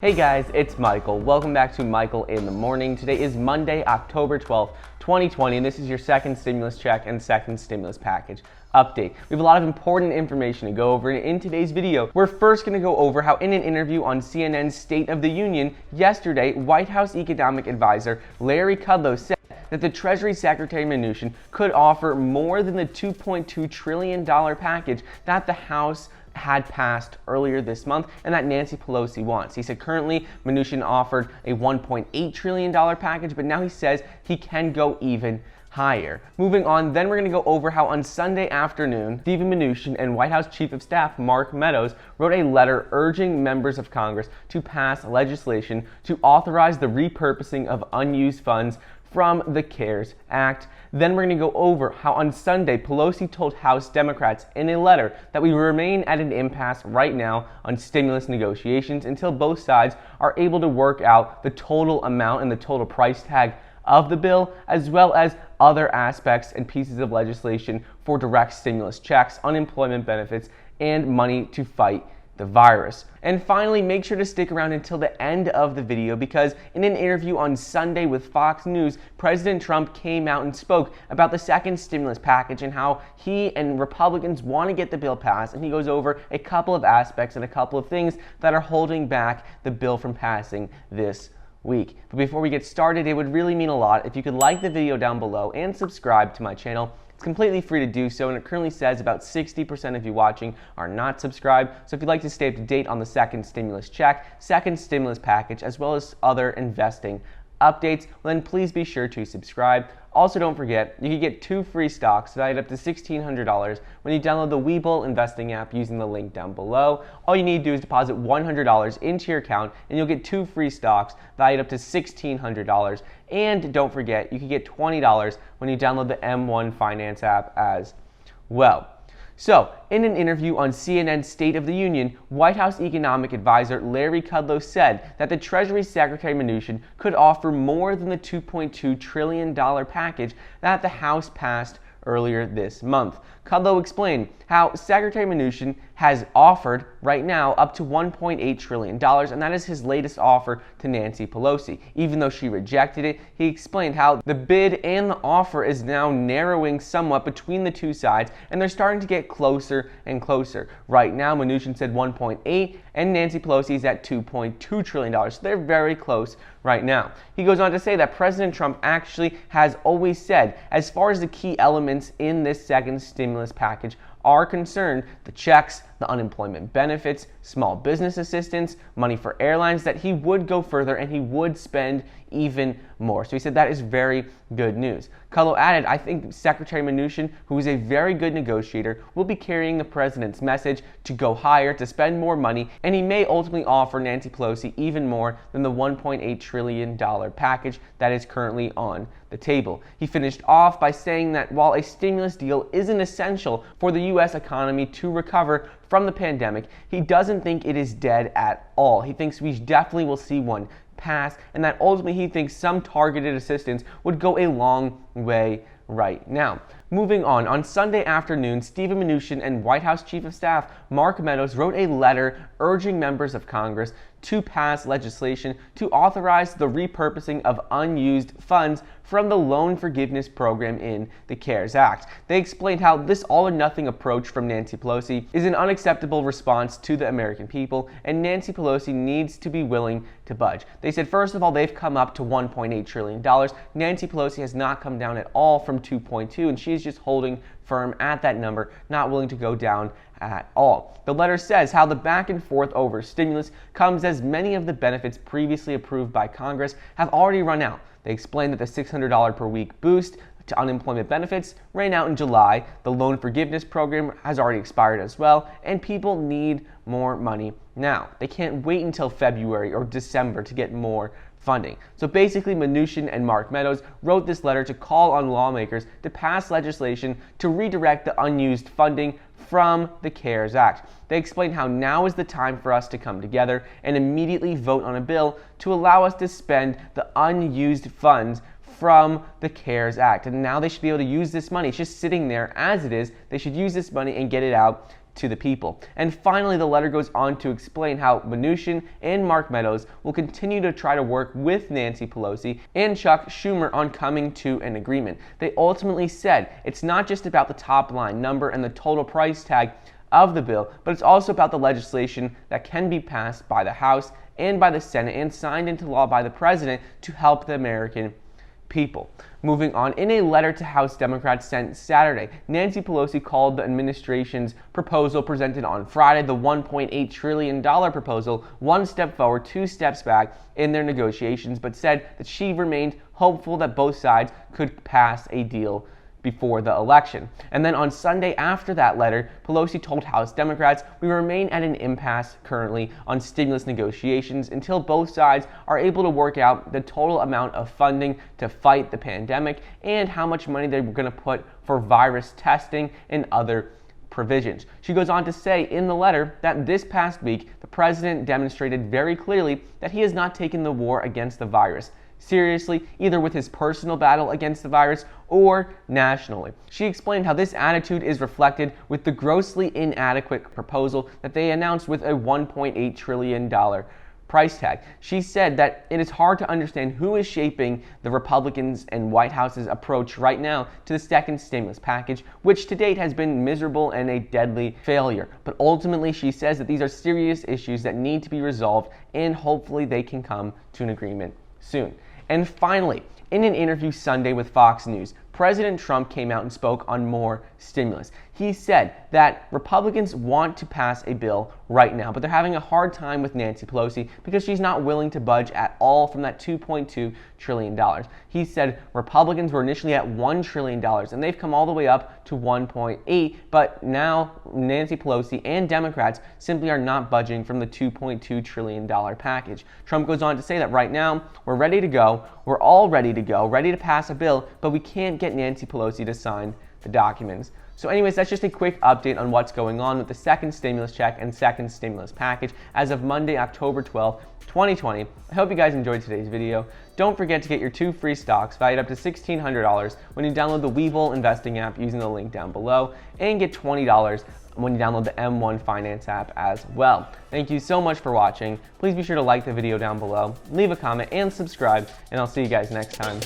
Hey guys, it's Michael. Welcome back to Michael in the Morning. Today is Monday, October 12th, 2020, and this is your second stimulus check and second stimulus package update. We have a lot of important information to go over, and in today's video, we're first going to go over how in an interview on CNN's State of the Union yesterday, White House economic advisor Larry Kudlow said that the Treasury Secretary Mnuchin could offer more than the $2.2 trillion package that the House had passed earlier this month and that Nancy Pelosi wants. He said currently Mnuchin offered a $1.8 trillion package, but now he says he can go even higher. Moving on, then we're going to go over how on Sunday afternoon, Steven Mnuchin and White House Chief of Staff Mark Meadows wrote a letter urging members of Congress to pass legislation to authorize the repurposing of unused funds from the CARES Act. Then we're going to go over how on Sunday Pelosi told House Democrats in a letter that we remain at an impasse right now on stimulus negotiations until both sides are able to work out the total amount and the total price tag of the bill, as well as other aspects and pieces of legislation for direct stimulus checks, unemployment benefits, and money to fight the virus. And finally, make sure to stick around until the end of the video because in an interview on Sunday with Fox News, President Trump came out and spoke about the second stimulus package and how he and Republicans want to get the bill passed, and he goes over a couple of aspects and a couple of things that are holding back the bill from passing this week. But before we get started, it would really mean a lot if you could like the video down below and subscribe to my channel. It's completely free to do so, and it currently says about 60% of you watching are not subscribed. So if you'd like to stay up to date on the second stimulus check, second stimulus package, as well as other investing updates, then please be sure to subscribe. Also, don't forget, you can get 2 free stocks valued up to $1,600 when you download the Webull investing app using the link down below. All you need to do is deposit $100 into your account, and you'll get 2 free stocks valued up to $1,600. And don't forget, you can get $20 when you download the M1 Finance app as well. So, in an interview on CNN's State of the Union, White House economic advisor Larry Kudlow said that the Treasury Secretary Mnuchin could offer more than the $2.2 trillion package that the House passed earlier this month. Kudlow explained how Secretary Mnuchin has offered right now up to $1.8 trillion, and that is his latest offer to Nancy Pelosi. Even though she rejected it, he explained how the bid and the offer is now narrowing somewhat between the two sides, and they're starting to get closer and closer. Right now, Mnuchin said 1.8, and Nancy Pelosi is at $2.2 trillion, so they're very close right now. He goes on to say that President Trump actually has always said, as far as the key elements in this second stimulus package are concerned, the checks, the unemployment benefits, small business assistance, money for airlines, that he would go further and he would spend even more. So he said that is very good news. Kudlow added, I think Secretary Mnuchin, who is a very good negotiator, will be carrying the president's message to go higher, to spend more money, and he may ultimately offer Nancy Pelosi even more than the $1.8 trillion package that is currently on the table. He finished off by saying that while a stimulus deal isn't essential for the U.S. economy to recover from the pandemic, he doesn't think it is dead at all. He thinks we definitely will see one pass, and that ultimately he thinks some targeted assistance would go a long way right now. Moving on Sunday afternoon, Steven Mnuchin and White House Chief of Staff Mark Meadows wrote a letter urging members of Congress to pass legislation to authorize the repurposing of unused funds from the loan forgiveness program in the CARES Act. They explained how this all-or-nothing approach from Nancy Pelosi is an unacceptable response to the American people, and Nancy Pelosi needs to be willing to budge. They said, first of all, they've come up to $1.8 trillion. Nancy Pelosi has not come down at all from 2.2, and she's just holding firm at that number, not willing to go down at all. The letter says how the back and forth over stimulus comes as many of the benefits previously approved by Congress have already run out. They explained that the $600 per week boost to unemployment benefits ran out in July, the loan forgiveness program has already expired as well, and people need more money now. They can't wait until February or December to get more funding. So basically, Mnuchin and Mark Meadows wrote this letter to call on lawmakers to pass legislation to redirect the unused funding from the CARES Act. They explained how now is the time for us to come together and immediately vote on a bill to allow us to spend the unused funds from the CARES Act. And now they should be able to use this money. It's just sitting there as it is. They should use this money and get it out to the people. And finally, the letter goes on to explain how Mnuchin and Mark Meadows will continue to try to work with Nancy Pelosi and Chuck Schumer on coming to an agreement. They ultimately said it's not just about the top line number and the total price tag of the bill, but it's also about the legislation that can be passed by the House and by the Senate and signed into law by the President to help the American people. Moving on, in a letter to House Democrats sent Saturday, Nancy Pelosi called the administration's proposal presented on Friday, the $1.8 trillion proposal, one step forward, two steps back in their negotiations, but said that she remained hopeful that both sides could pass a deal before the election. And then on Sunday after that letter, Pelosi told House Democrats, "We remain at an impasse currently on stimulus negotiations until both sides are able to work out the total amount of funding to fight the pandemic and how much money they're going to put for virus testing and other provisions." She goes on to say in the letter that this past week, the president demonstrated very clearly that he has not taken the war against the virus seriously, either with his personal battle against the virus or nationally. She explained how this attitude is reflected with the grossly inadequate proposal that they announced with a $1.8 trillion price tag. She said that it is hard to understand who is shaping the Republicans and White House's approach right now to the second stimulus package, which to date has been miserable and a deadly failure. But ultimately, she says that these are serious issues that need to be resolved, and hopefully they can come to an agreement soon. And finally, in an interview Sunday with Fox News, President Trump came out and spoke on more stimulus. He said that Republicans want to pass a bill right now, but they're having a hard time with Nancy Pelosi because she's not willing to budge at all from that $2.2 trillion. He said Republicans were initially at $1 trillion, and they've come all the way up to 1.8, but now Nancy Pelosi and Democrats simply are not budging from the $2.2 trillion package. Trump goes on to say that right now, we're ready to go, we're all ready to go, ready to pass a bill, but we can't get Nancy Pelosi to sign the documents. So anyways, that's just a quick update on what's going on with the second stimulus check and second stimulus package as of Monday, October 12th, 2020. I hope you guys enjoyed today's video. Don't forget to get your 2 free stocks valued up to $1,600 when you download the Webull investing app using the link down below, and get $20 when you download the M1 Finance app as well. Thank you so much for watching. Please be sure to like the video down below, leave a comment, and subscribe, and I'll see you guys next time.